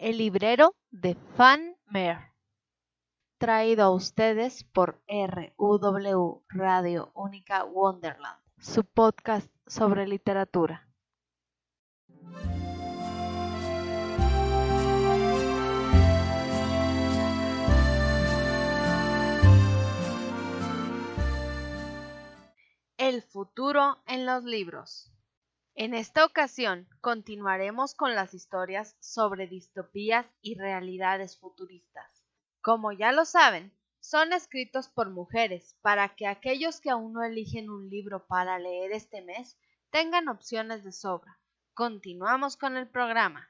El librero de Fan Mer, traído a ustedes por RUW Radio Única Wonderland, su podcast sobre literatura. El futuro en los libros. En esta ocasión continuaremos con las historias sobre distopías y realidades futuristas. Como ya lo saben, son escritos por mujeres para que aquellos que aún no eligen un libro para leer este mes tengan opciones de sobra. Continuamos con el programa.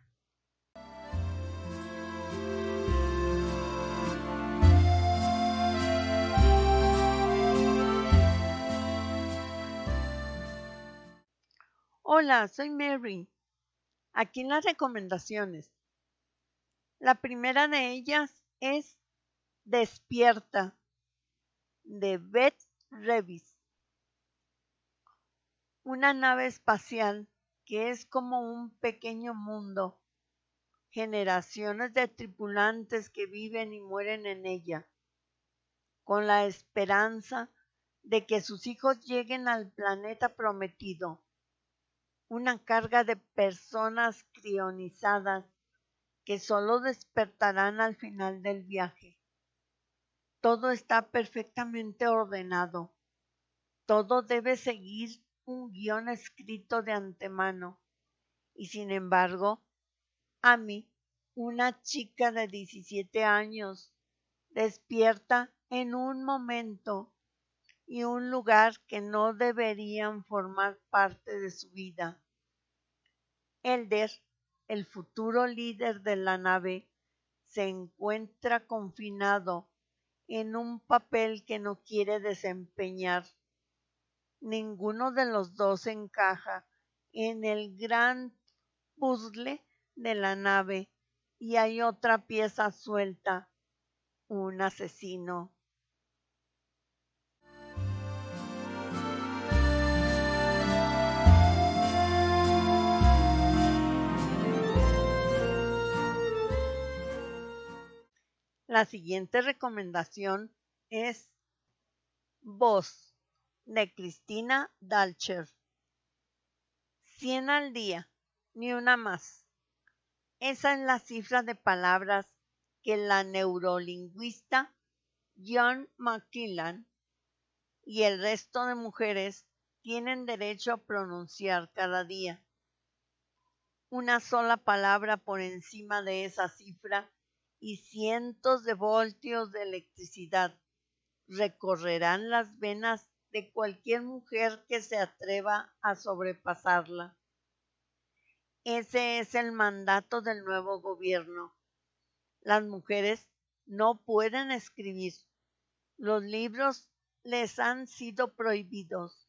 Hola, soy Mary. Aquí en las recomendaciones. La primera de ellas es Despierta, de Beth Revis. Una nave espacial que es como un pequeño mundo, generaciones de tripulantes que viven y mueren en ella, con la esperanza de que sus hijos lleguen al planeta prometido. Una carga de personas crionizadas que solo despertarán al final del viaje. Todo está perfectamente ordenado. Todo debe seguir un guión escrito de antemano. Y sin embargo, Amy, una chica de 17 años, despierta en un momento y un lugar que no deberían formar parte de su vida. Elder, el futuro líder de la nave, se encuentra confinado en un papel que no quiere desempeñar. Ninguno de los dos encaja en el gran puzzle de la nave y hay otra pieza suelta, un asesino. La siguiente recomendación es Voz, de Cristina Dalcher. 100 al día, ni una más. Esa es la cifra de palabras que la neurolingüista John McClellan y el resto de mujeres tienen derecho a pronunciar cada día. Una sola palabra por encima de esa cifra y cientos de voltios de electricidad recorrerán las venas de cualquier mujer que se atreva a sobrepasarla. Ese es el mandato del nuevo gobierno. Las mujeres no pueden escribir. Los libros les han sido prohibidos.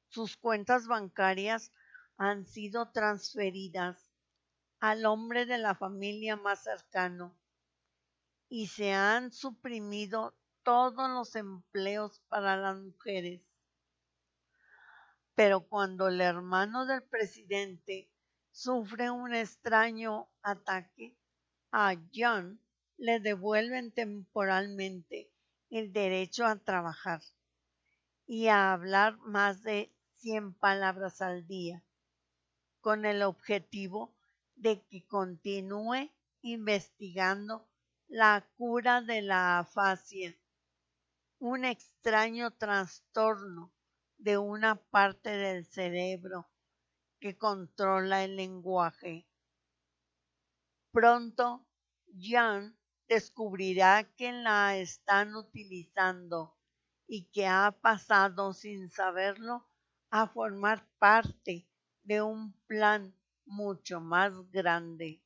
Sus cuentas bancarias han sido transferidas al hombre de la familia más cercano y se han suprimido todos los empleos para las mujeres. Pero cuando el hermano del presidente sufre un extraño ataque, a John le devuelven temporalmente el derecho a trabajar y a hablar más de 100 palabras al día, con el objetivo de que continúe investigando la cura de la afasia, un extraño trastorno de una parte del cerebro que controla el lenguaje. Pronto, John descubrirá que la están utilizando y que ha pasado sin saberlo a formar parte de un plan mucho más grande.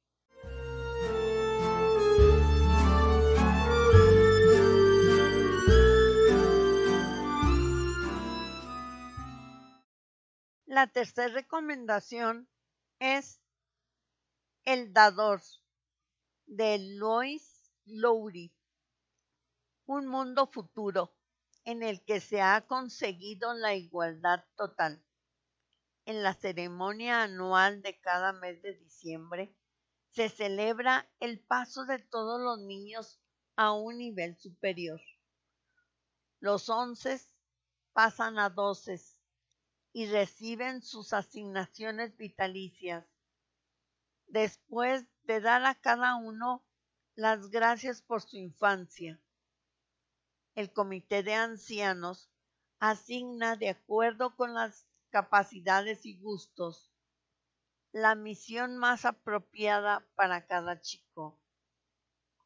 La tercera recomendación es El dador, de Lois Lowry. Un mundo futuro en el que se ha conseguido la igualdad total. En la ceremonia anual de cada mes de diciembre se celebra el paso de todos los niños a un nivel superior. Los 11 pasan a 12 y reciben sus asignaciones vitalicias. Después de dar a cada uno las gracias por su infancia, el comité de ancianos asigna, de acuerdo con las capacidades y gustos, la misión más apropiada para cada chico.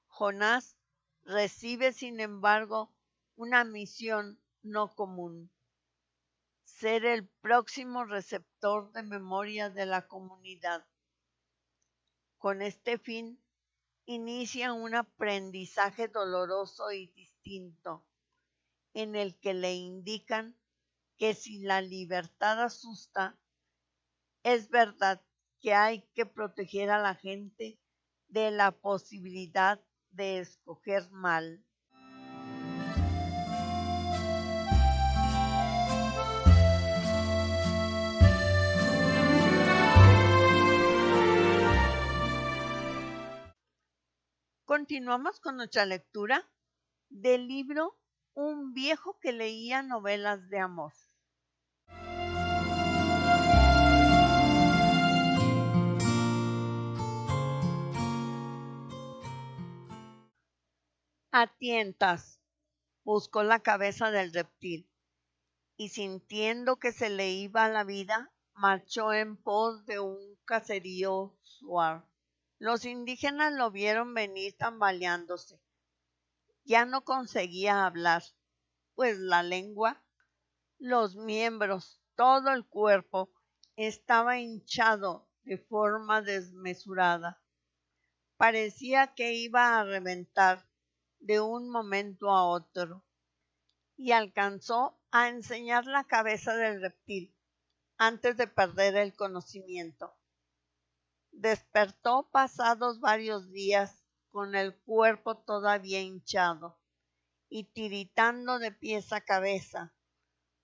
Jonás recibe, sin embargo, una misión no común: ser el próximo receptor de memoria de la comunidad. Con este fin, inicia un aprendizaje doloroso y distinto, en el que le indican que si la libertad asusta, es verdad que hay que proteger a la gente de la posibilidad de escoger mal. Continuamos con nuestra lectura del libro Un viejo que leía novelas de amor. A tientas buscó la cabeza del reptil y, sintiendo que se le iba la vida, marchó en pos de un caserío suar. Los indígenas lo vieron venir tambaleándose. Ya no conseguía hablar, pues la lengua, los miembros, todo el cuerpo estaba hinchado de forma desmesurada. Parecía que iba a reventar de un momento a otro, y alcanzó a enseñar la cabeza del reptil antes de perder el conocimiento. Despertó pasados varios días con el cuerpo todavía hinchado y tiritando de pies a cabeza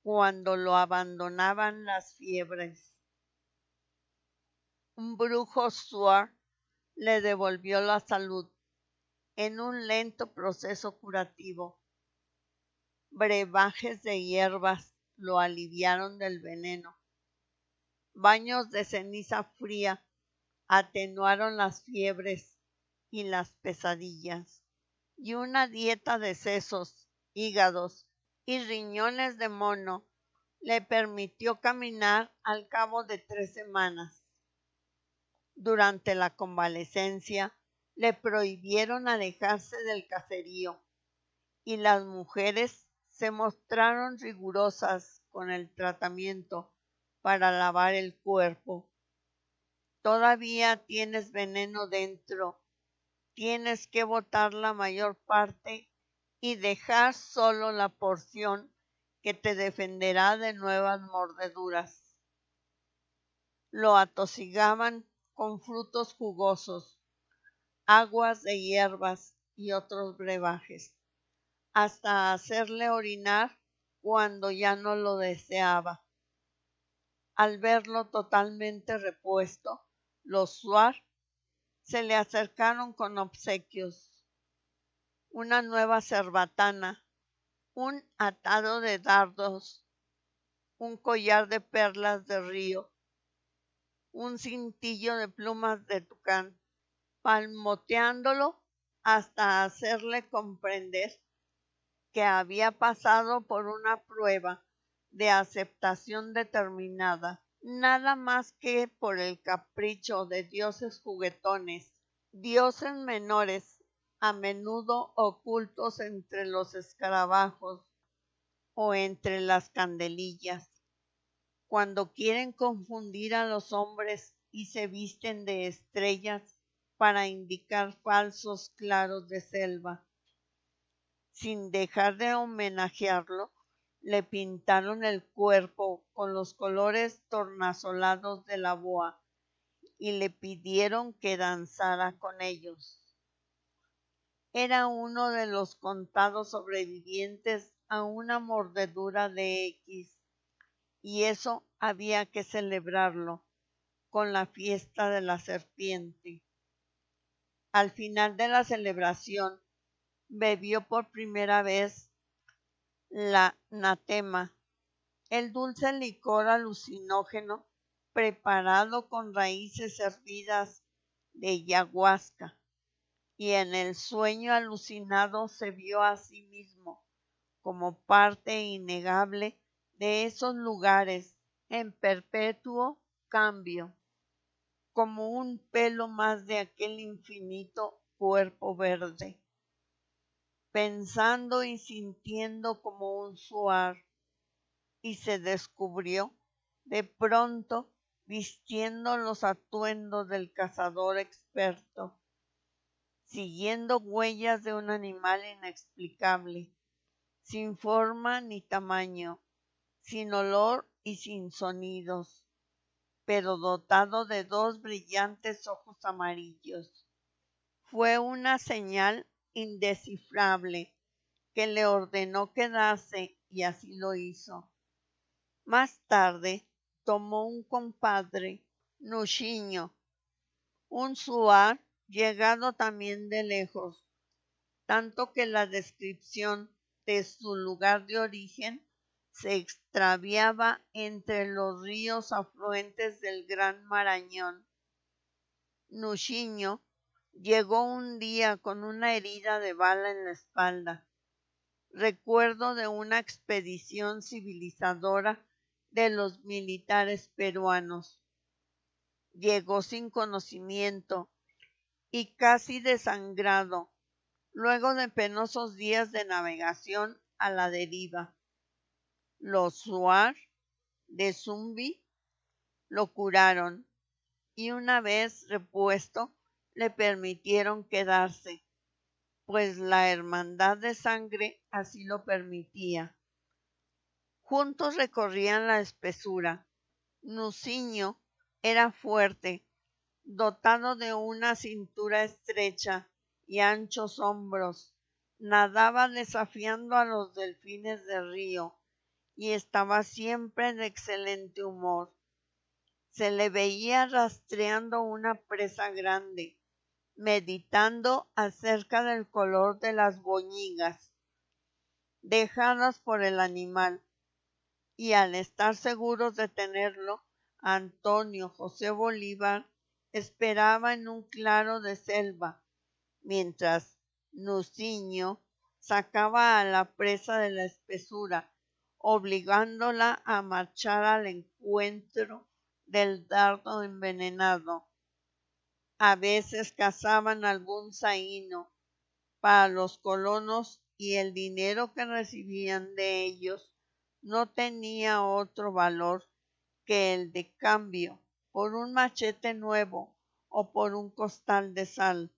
cuando lo abandonaban las fiebres. Un brujo suar le devolvió la salud en un lento proceso curativo. Brebajes de hierbas lo aliviaron del veneno. Baños de ceniza fría atenuaron las fiebres y las pesadillas, y una dieta de sesos, hígados y riñones de mono le permitió caminar al cabo de 3 semanas. Durante la convalecencia le prohibieron alejarse del caserío y las mujeres se mostraron rigurosas con el tratamiento para lavar el cuerpo. Todavía tienes veneno dentro, tienes que botar la mayor parte y dejar solo la porción que te defenderá de nuevas mordeduras. Lo atosigaban con frutos jugosos, aguas de hierbas y otros brebajes, hasta hacerle orinar cuando ya no lo deseaba. Al verlo totalmente repuesto, los suar se le acercaron con obsequios: una nueva cerbatana, un atado de dardos, un collar de perlas de río, un cintillo de plumas de tucán, palmoteándolo hasta hacerle comprender que había pasado por una prueba de aceptación determinada, nada más que por el capricho de dioses juguetones, dioses menores, a menudo ocultos entre los escarabajos o entre las candelillas, cuando quieren confundir a los hombres y se visten de estrellas para indicar falsos claros de selva. Sin dejar de homenajearlo, le pintaron el cuerpo con los colores tornasolados de la boa y le pidieron que danzara con ellos. Era uno de los contados sobrevivientes a una mordedura de X, y eso había que celebrarlo con la fiesta de la serpiente. Al final de la celebración, bebió por primera vez la natema, el dulce licor alucinógeno preparado con raíces hervidas de ayahuasca, y en el sueño alucinado se vio a sí mismo como parte innegable de esos lugares en perpetuo cambio, como un pelo más de aquel infinito cuerpo verde, pensando y sintiendo como un suar, y se descubrió de pronto vistiendo los atuendos del cazador experto, siguiendo huellas de un animal inexplicable, sin forma ni tamaño, sin olor y sin sonidos, pero dotado de dos brillantes ojos amarillos. Fue una señal indescifrable que le ordenó quedarse y así lo hizo. Más tarde tomó un compadre, Nuxiño, un suar llegado también de lejos, tanto que la descripción de su lugar de origen se extraviaba entre los ríos afluentes del Gran Marañón. Nuxiño llegó un día con una herida de bala en la espalda, recuerdo de una expedición civilizadora de los militares peruanos. Llegó sin conocimiento y casi desangrado, luego de penosos días de navegación a la deriva. Los Suar de Zumbi lo curaron y una vez repuesto le permitieron quedarse, pues la hermandad de sangre así lo permitía. Juntos recorrían la espesura. Nuxiño era fuerte, dotado de una cintura estrecha y anchos hombros, nadaba desafiando a los delfines del río y estaba siempre de excelente humor. Se le veía rastreando una presa grande, meditando acerca del color de las boñigas dejadas por el animal, y al estar seguros de tenerlo, Antonio José Bolívar esperaba en un claro de selva, mientras Nuxiño sacaba a la presa de la espesura, obligándola a marchar al encuentro del dardo envenenado. A veces cazaban algún zaino para los colonos y el dinero que recibían de ellos no tenía otro valor que el de cambio por un machete nuevo o por un costal de sal.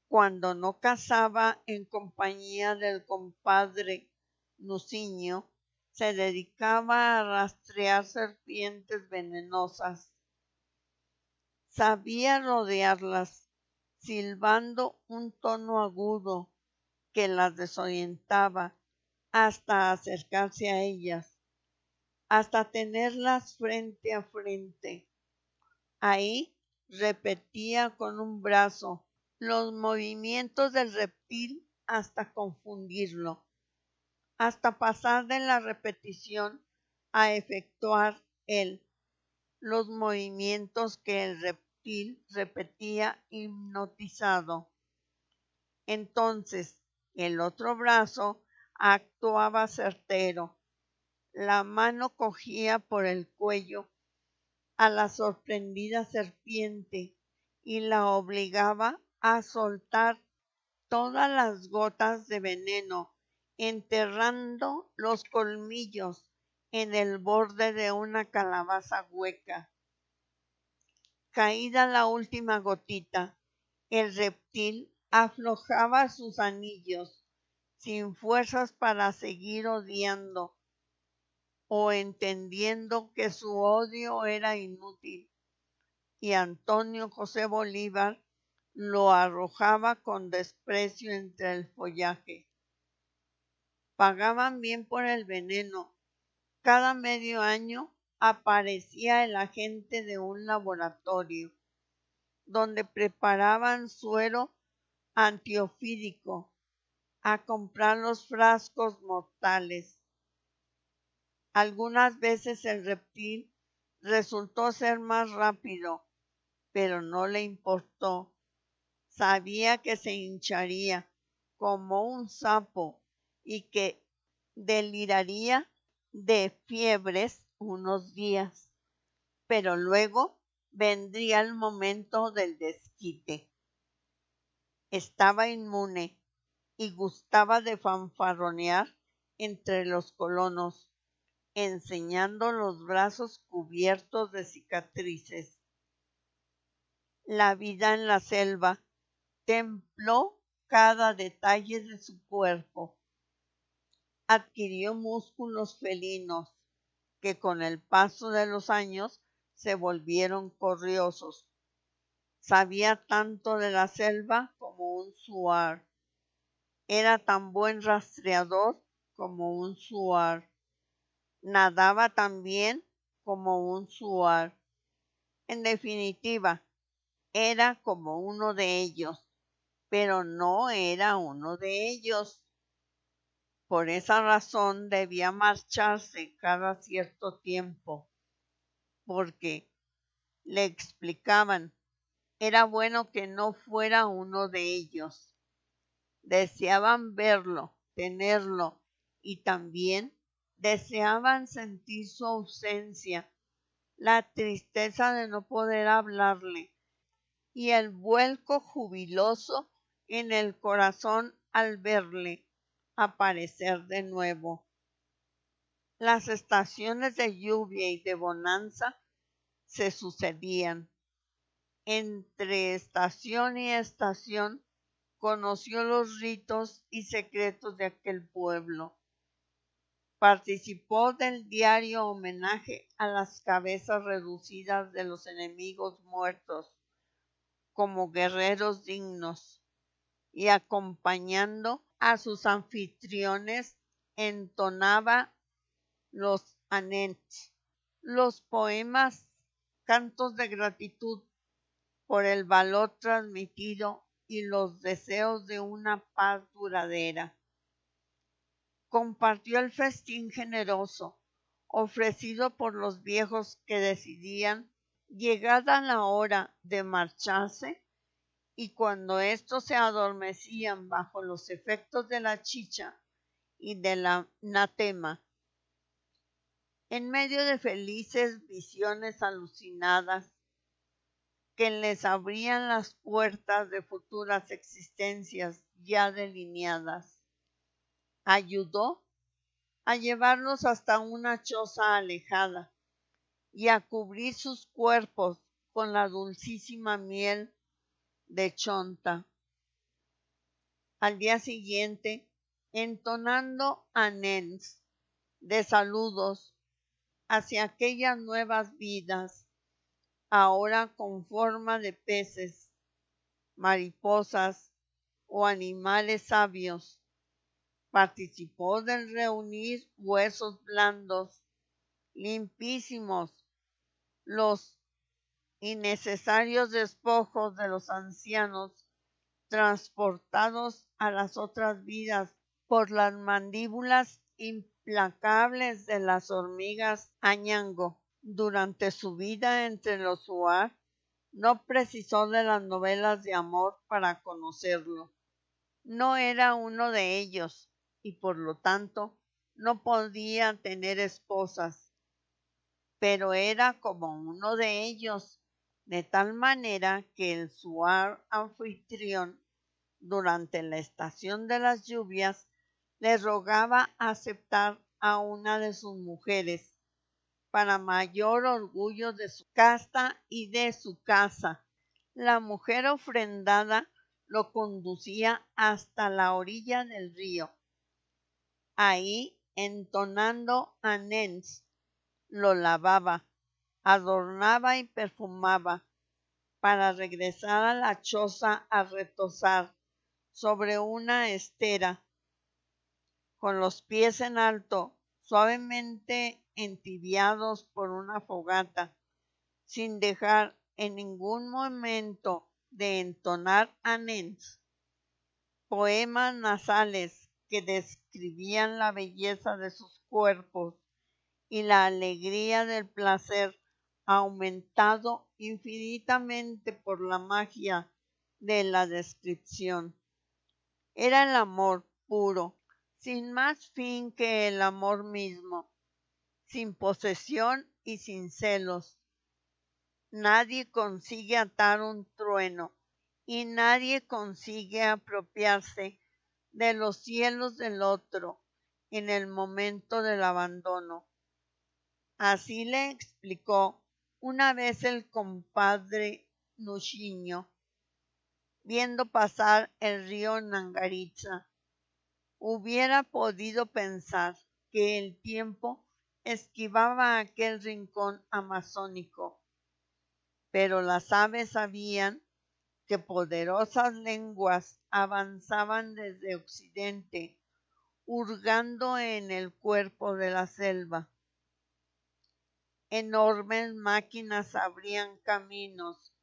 Cuando no cazaba en compañía del compadre Nuxiño, se dedicaba a rastrear serpientes venenosas. Sabía rodearlas, silbando un tono agudo que las desorientaba hasta acercarse a ellas, hasta tenerlas frente a frente. Ahí repetía con un brazo los movimientos del reptil hasta confundirlo, hasta pasar de la repetición a efectuar él los movimientos que el reptil repetía hipnotizado. Entonces el otro brazo actuaba certero, la mano cogía por el cuello a la sorprendida serpiente y la obligaba a soltar todas las gotas de veneno, enterrando los colmillos en el borde de una calabaza hueca. Caída la última gotita, el reptil aflojaba sus anillos, sin fuerzas para seguir odiando, o entendiendo que su odio era inútil, y Antonio José Bolívar lo arrojaba con desprecio entre el follaje. Pagaban bien por el veneno. Cada medio año aparecía el agente de un laboratorio, donde preparaban suero antiofídico, a comprar los frascos mortales. Algunas veces el reptil resultó ser más rápido, pero no le importó. Sabía que se hincharía como un sapo y que deliraría de fiebres unos días, pero luego vendría el momento del desquite. Estaba inmune y gustaba de fanfarronear entre los colonos, enseñando los brazos cubiertos de cicatrices. La vida en la selva templó cada detalle de su cuerpo. Adquirió músculos felinos que con el paso de los años se volvieron corriosos. Sabía tanto de la selva como un shuar. Era tan buen rastreador como un shuar. Nadaba tan bien como un shuar. En definitiva, era como uno de ellos, pero no era uno de ellos. Por esa razón debía marcharse cada cierto tiempo, porque le explicaban, era bueno que no fuera uno de ellos. Deseaban verlo, tenerlo, y también deseaban sentir su ausencia, la tristeza de no poder hablarle y el vuelco jubiloso en el corazón al verle aparecer de nuevo. Las estaciones de lluvia y de bonanza se sucedían. Entre estación y estación conoció los ritos y secretos de aquel pueblo. Participó del diario homenaje a las cabezas reducidas de los enemigos muertos como guerreros dignos y acompañando a sus anfitriones entonaba los anent, los poemas, cantos de gratitud por el valor transmitido y los deseos de una paz duradera. Compartió el festín generoso ofrecido por los viejos que decidían, llegada la hora de marcharse, y cuando éstos se adormecían bajo los efectos de la chicha y del anatema, en medio de felices visiones alucinadas que les abrían las puertas de futuras existencias ya delineadas, ayudó a llevarlos hasta una choza alejada y a cubrir sus cuerpos con la dulcísima miel de chonta. Al día siguiente, entonando anens de saludos hacia aquellas nuevas vidas, ahora con forma de peces, mariposas o animales sabios, participó del reunir huesos blandos, limpísimos, los innecesarios despojos de los ancianos transportados a las otras vidas por las mandíbulas implacables de las hormigas añango. Durante su vida entre los Shuar, no precisó de las novelas de amor para conocerlo. No era uno de ellos y por lo tanto no podía tener esposas, pero era como uno de ellos, de tal manera que el Shuar anfitrión, durante la estación de las lluvias, le rogaba aceptar a una de sus mujeres, para mayor orgullo de su casta y de su casa. La mujer ofrendada lo conducía hasta la orilla del río. Ahí, entonando anens, lo lavaba, adornaba y perfumaba, para regresar a la choza a retozar sobre una estera, con los pies en alto, suavemente entibiados por una fogata, sin dejar en ningún momento de entonar anens, poemas nasales que describían la belleza de sus cuerpos y la alegría del placer aumentado infinitamente por la magia de la descripción. Era el amor puro, sin más fin que el amor mismo, sin posesión y sin celos. Nadie consigue atar un trueno y nadie consigue apropiarse de los cielos del otro en el momento del abandono. Así le explicó una vez el compadre Nuchiño, viendo pasar el río Nangaritza. Hubiera podido pensar que el tiempo esquivaba aquel rincón amazónico, pero las aves sabían que poderosas lenguas avanzaban desde occidente, hurgando en el cuerpo de la selva. Enormes máquinas abrían caminos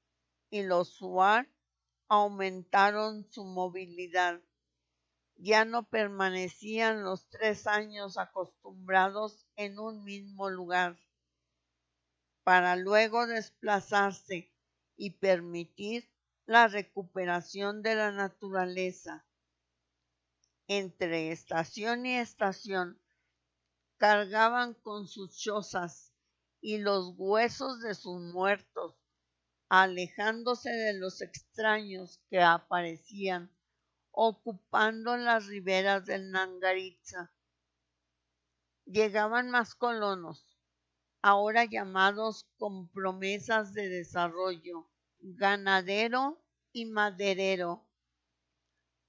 y los Shuar aumentaron su movilidad. Ya no permanecían los 3 años acostumbrados en un mismo lugar, para luego desplazarse y permitir la recuperación de la naturaleza. Entre estación y estación cargaban con sus chozas y los huesos de sus muertos, alejándose de los extraños que aparecían ocupando las riberas del Nangaritza. Llegaban más colonos, ahora llamados con promesas de desarrollo, ganadero y maderero.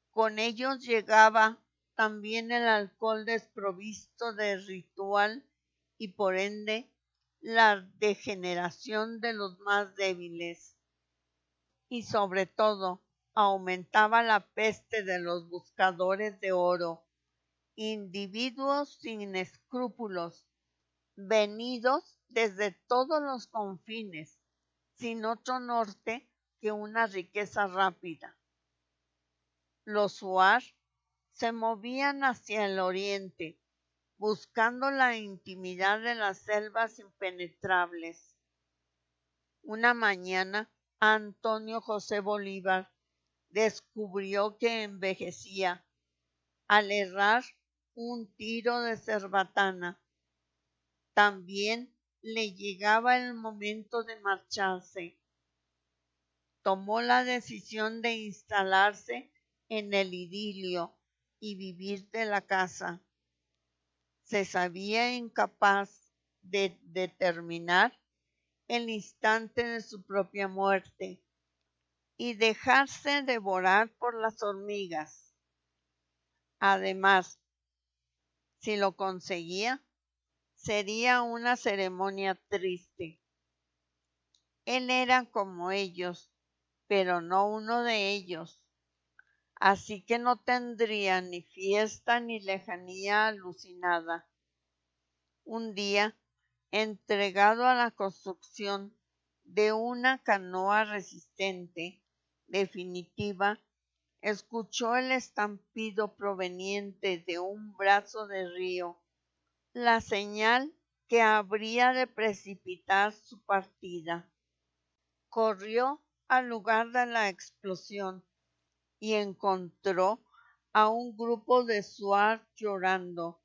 Con ellos llegaba también el alcohol desprovisto de ritual y por ende la degeneración de los más débiles. Y sobre todo, aumentaba la peste de los buscadores de oro, individuos sin escrúpulos, venidos desde todos los confines, sin otro norte que una riqueza rápida. Los Shuar se movían hacia el oriente, buscando la intimidad de las selvas impenetrables. Una mañana, Antonio José Bolívar descubrió que envejecía al errar un tiro de cerbatana. También le llegaba el momento de marcharse. Tomó la decisión de instalarse en el idilio y vivir de la caza. Se sabía incapaz de determinar el instante de su propia muerte y dejarse devorar por las hormigas. Además, si lo conseguía, sería una ceremonia triste. Él era como ellos, pero no uno de ellos, así que no tendría ni fiesta ni lejanía alucinada. Un día, entregado a la construcción de una canoa resistente, definitiva, escuchó el estampido proveniente de un brazo de río, la señal que habría de precipitar su partida. Corrió al lugar de la explosión y encontró a un grupo de Shuar llorando.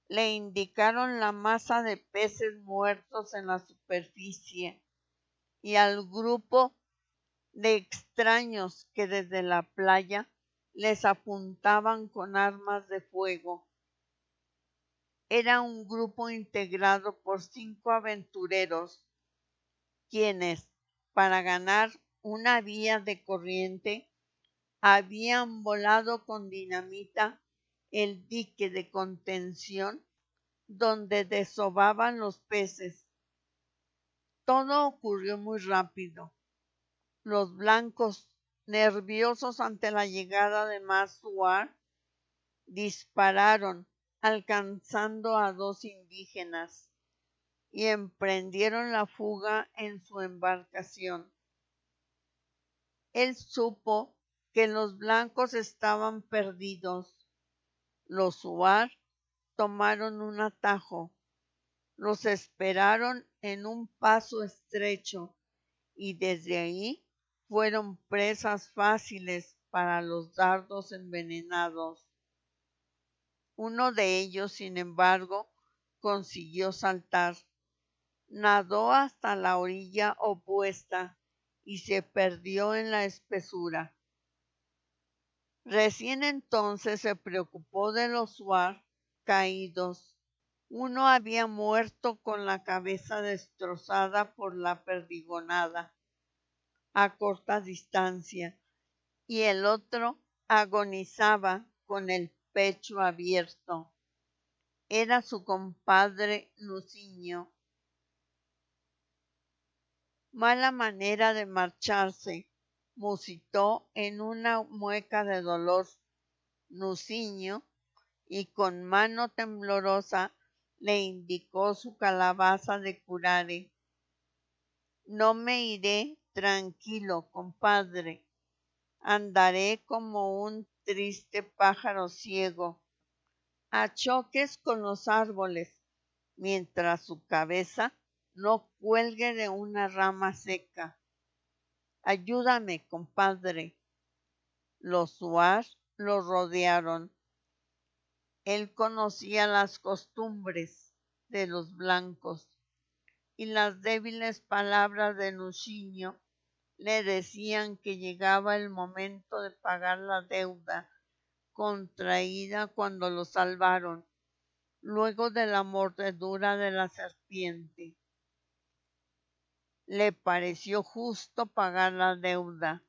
Le indicaron la masa de peces muertos en la superficie y al grupo de extraños que desde la playa les apuntaban con armas de fuego. Era un grupo integrado por 5 aventureros, quienes, para ganar una vía de corriente, habían volado con dinamita el dique de contención donde desovaban los peces. Todo ocurrió muy rápido. Los blancos, nerviosos ante la llegada de más Shuar, dispararon, alcanzando a 2 indígenas. y emprendieron la fuga en su embarcación. Él supo que los blancos estaban perdidos. Los Huar tomaron un atajo, los esperaron en un paso estrecho y desde ahí fueron presas fáciles para los dardos envenenados. Uno de ellos, sin embargo, consiguió saltar, nadó hasta la orilla opuesta y se perdió en la espesura. Recién entonces se preocupó de los Huar caídos. Uno había muerto con la cabeza destrozada por la perdigonada a corta distancia y el otro agonizaba con el pecho abierto. Era su compadre Nucinho. Mala manera de marcharse, musitó en una mueca de dolor Nucinho y con mano temblorosa le indicó su calabaza de curare. No me iré tranquilo, compadre. Andaré como un triste pájaro ciego, a choques con los árboles, mientras su cabeza no cuelgue de una rama seca. Ayúdame, compadre. Los Huar lo rodearon. Él conocía las costumbres de los blancos y las débiles palabras de Nucinho le decían que llegaba el momento de pagar la deuda contraída cuando lo salvaron, luego de la mordedura de la serpiente. Le pareció justo pagar la deuda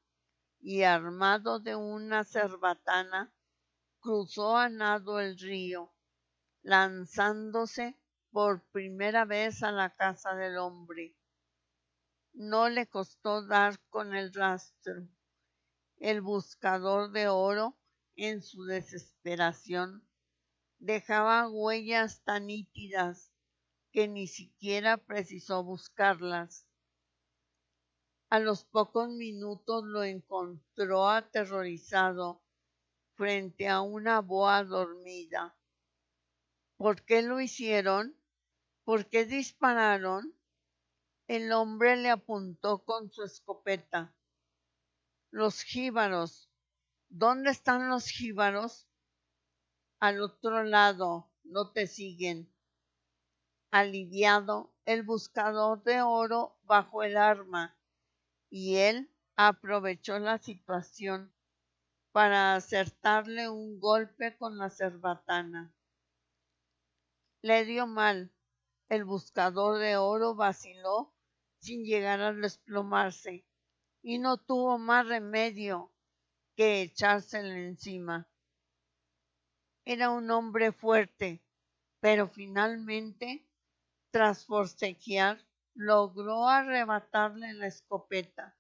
y armado de una cerbatana cruzó a nado el río, lanzándose por primera vez a la casa del hombre. No le costó dar con el rastro. El buscador de oro, en su desesperación, dejaba huellas tan nítidas que ni siquiera precisó buscarlas. A los pocos minutos lo encontró aterrorizado frente a una boa dormida. ¿Por qué lo hicieron? ¿Por qué dispararon? El hombre le apuntó con su escopeta. Los jíbaros. ¿Dónde están los jíbaros? Al otro lado, no te siguen. Aliviado, el buscador de oro bajó el arma y él aprovechó la situación para acertarle un golpe con la cerbatana. Le dio mal. El buscador de oro vaciló sin llegar a desplomarse y no tuvo más remedio que echársele encima. Era un hombre fuerte, pero finalmente, tras forcejear, logró arrebatarle la escopeta.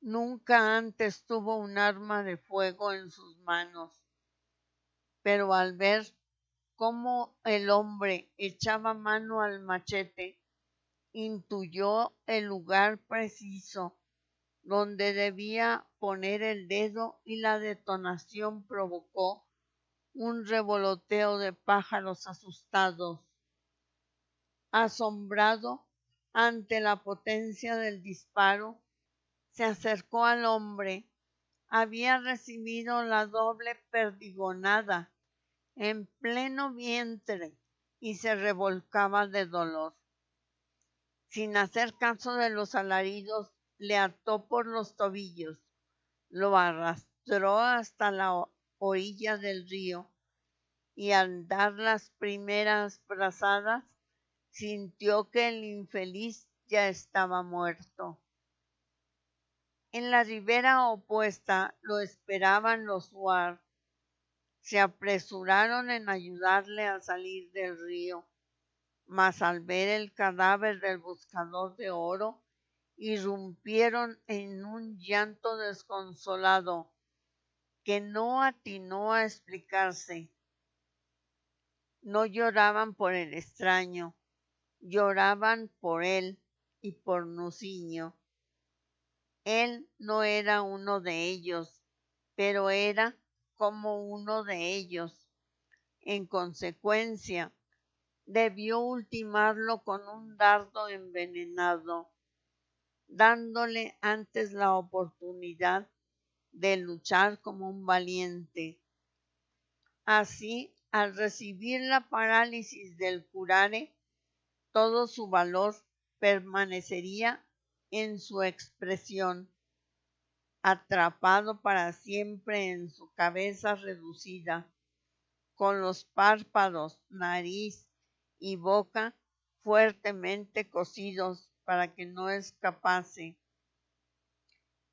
Nunca antes tuvo un arma de fuego en sus manos, pero al ver cómo el hombre echaba mano al machete, intuyó el lugar preciso donde debía poner el dedo y la detonación provocó un revoloteo de pájaros asustados. Asombrado ante la potencia del disparo, se acercó al hombre. Había recibido la doble perdigonada en pleno vientre y se revolcaba de dolor. Sin hacer caso de los alaridos, le ató por los tobillos, lo arrastró hasta la orilla del río y al dar las primeras brazadas sintió que el infeliz ya estaba muerto. En la ribera opuesta lo esperaban los Huar. Se apresuraron en ayudarle a salir del río, mas al ver el cadáver del buscador de oro, irrumpieron en un llanto desconsolado que no atinó a explicarse. No lloraban por el extraño, lloraban por él y por Nucinho. Él no era uno de ellos, pero era como uno de ellos. En consecuencia, debió ultimarlo con un dardo envenenado, dándole antes la oportunidad de luchar como un valiente. Así, al recibir la parálisis del curare, todo su valor permanecería en su expresión, atrapado para siempre en su cabeza reducida, con los párpados, nariz y boca fuertemente cosidos para que no escapase.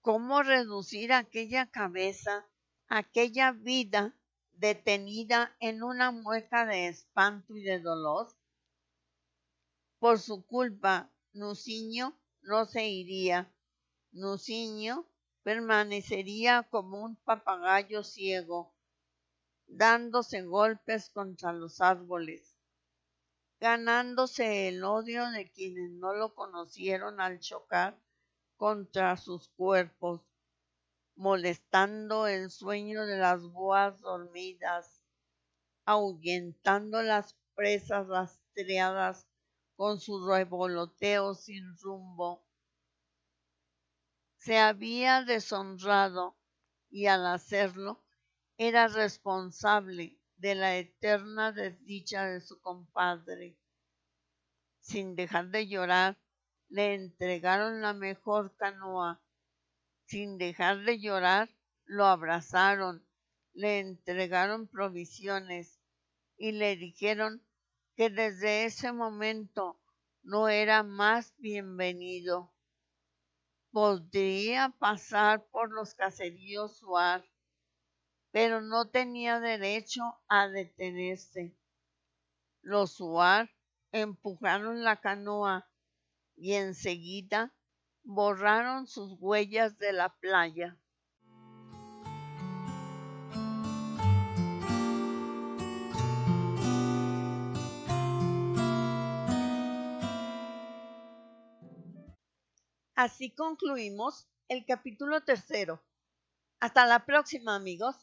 ¿Cómo reducir aquella cabeza, aquella vida detenida en una mueca de espanto y de dolor? Por su culpa, Nucinho no se iría. Nucinho permanecería como un papagayo ciego, dándose golpes contra los árboles, ganándose el odio de quienes no lo conocieron al chocar contra sus cuerpos, molestando el sueño de las boas dormidas, ahuyentando las presas rastreadas con su revoloteo sin rumbo. Se había deshonrado y al hacerlo era responsable de la eterna desdicha de su compadre. Sin dejar de llorar, le entregaron la mejor canoa. Sin dejar de llorar, lo abrazaron, le entregaron provisiones y le dijeron que desde ese momento no era más bienvenido. Podría pasar por los caseríos Suar, pero no tenía derecho a detenerse. Los Suar empujaron la canoa y enseguida borraron sus huellas de la playa. Así concluimos el capítulo 3. Hasta la próxima, amigos.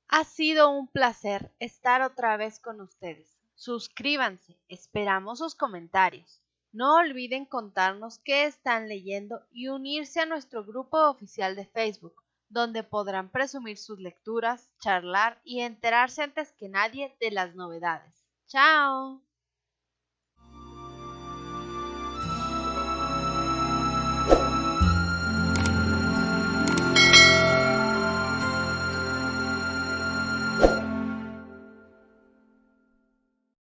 Ha sido un placer estar otra vez con ustedes. Suscríbanse, esperamos sus comentarios. No olviden contarnos qué están leyendo y unirse a nuestro grupo oficial de Facebook, donde podrán presumir sus lecturas, charlar y enterarse antes que nadie de las novedades. ¡Chao!